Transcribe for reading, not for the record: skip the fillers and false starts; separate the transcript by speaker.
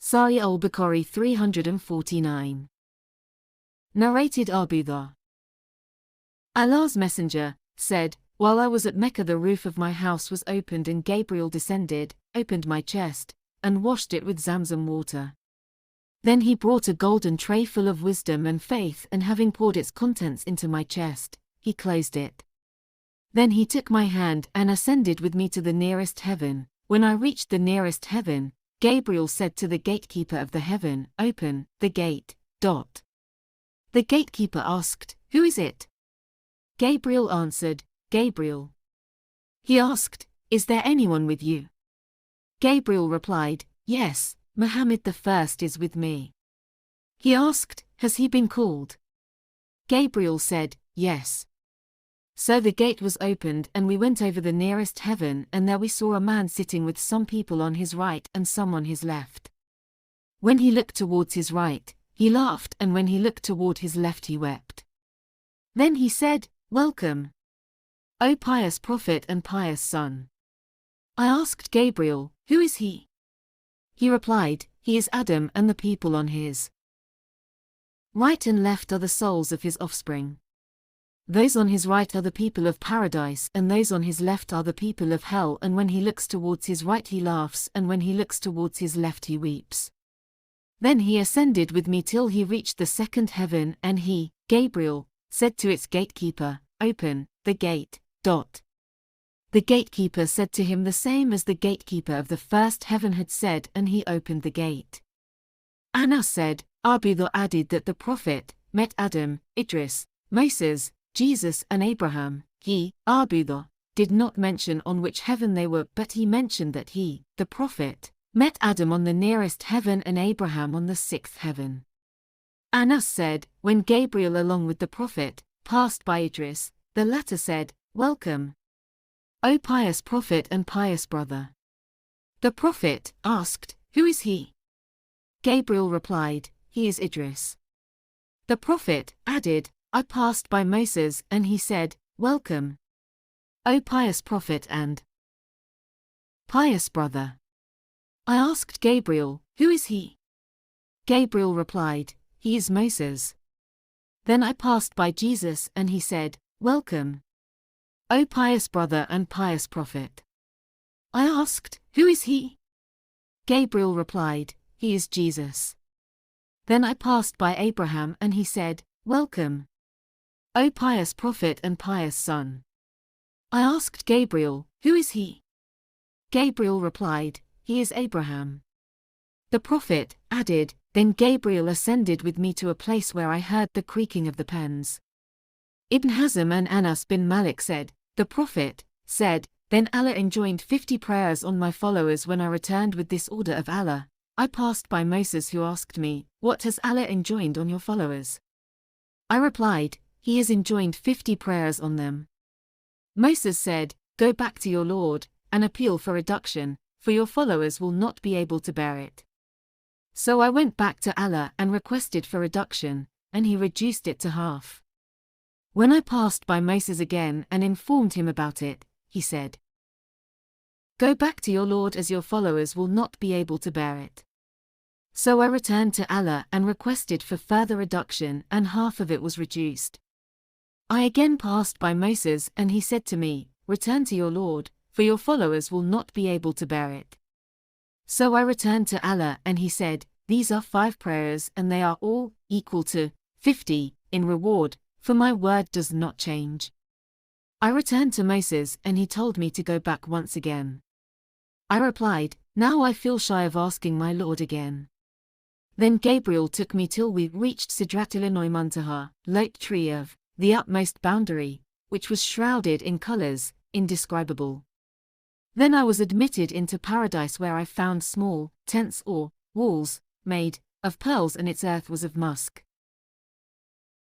Speaker 1: Sahih al-Bukhari 349. Narrated Abu Dharr. Allah's Messenger said, while I was at Mecca, the roof of my house was opened and Gabriel descended, opened my chest, and washed it with Zamzam water. Then he brought a golden tray full of wisdom and faith, and having poured its contents into my chest, he closed it. Then he took my hand and ascended with me to the nearest heaven. When I reached the nearest heaven, Gabriel said to the gatekeeper of the heaven, "Open the gate." The gatekeeper asked, "Who is it?" Gabriel answered, "Gabriel." He asked, "Is there anyone with you?" Gabriel replied, "Yes, Muhammad the First is with me." He asked, "Has he been called?" Gabriel said, "Yes." So the gate was opened and we went over the nearest heaven, and there we saw a man sitting with some people on his right and some on his left. When he looked towards his right, he laughed, and when he looked toward his left he wept. Then he said, "Welcome, O pious Prophet and pious Son." I asked Gabriel, "Who is he?" He replied, "He is Adam, and the people on his right and left are the souls of his offspring. Those on his right are the people of paradise, and those on his left are the people of hell, and when he looks towards his right he laughs, and when he looks towards his left he weeps." Then he ascended with me till he reached the second heaven, and he, Gabriel, said to its gatekeeper, "Open the gate." The gatekeeper said to him the same as the gatekeeper of the first heaven had said, and he opened the gate. Anas said, Abu Dharr added that the Prophet met Adam, Idris, Moses, Jesus and Abraham. He, Abu Dharr, did not mention on which heaven they were, but he mentioned that he, the Prophet, met Adam on the nearest heaven and Abraham on the sixth heaven. Anas said, when Gabriel along with the Prophet passed by Idris, the latter said, "Welcome, O pious Prophet and pious brother." The Prophet asked, "Who is he?" Gabriel replied, "He is Idris." The Prophet added, "I passed by Moses and he said, 'Welcome, O pious Prophet and pious brother.'" I asked Gabriel, "Who is he?" Gabriel replied, "He is Moses." Then I passed by Jesus and he said, "Welcome, O pious brother and pious prophet." I asked, "Who is he?" Gabriel replied, "He is Jesus." Then I passed by Abraham and he said, "Welcome, O pious Prophet and pious Son." I asked Gabriel, "Who is he?" Gabriel replied, "He is Abraham." The Prophet added, then Gabriel ascended with me to a place where I heard the creaking of the pens. Ibn Hazm and Anas bin Malik said, the Prophet said, then Allah enjoined 50 prayers on my followers. When I returned with this order of Allah, I passed by Moses, who asked me, "What has Allah enjoined on your followers?" I replied, "He has enjoined 50 prayers on them." Moses said, "Go back to your Lord, and appeal for reduction, for your followers will not be able to bear it." So I went back to Allah and requested for reduction, and he reduced it to half. When I passed by Moses again and informed him about it, he said, "Go back to your Lord, as your followers will not be able to bear it." So I returned to Allah and requested for further reduction, and half of it was reduced. I again passed by Moses and he said to me, "Return to your Lord, for your followers will not be able to bear it." So I returned to Allah and he said, "These are 5 prayers and they are all equal to 50 in reward, for my word does not change." I returned to Moses and he told me to go back once again. I replied, "Now I feel shy of asking my Lord again." Then Gabriel took me till we reached Sidratul Muntaha, light tree of the utmost boundary, which was shrouded in colors indescribable. Then I was admitted into paradise, where I found small tents or walls made of pearls, and its earth was of musk.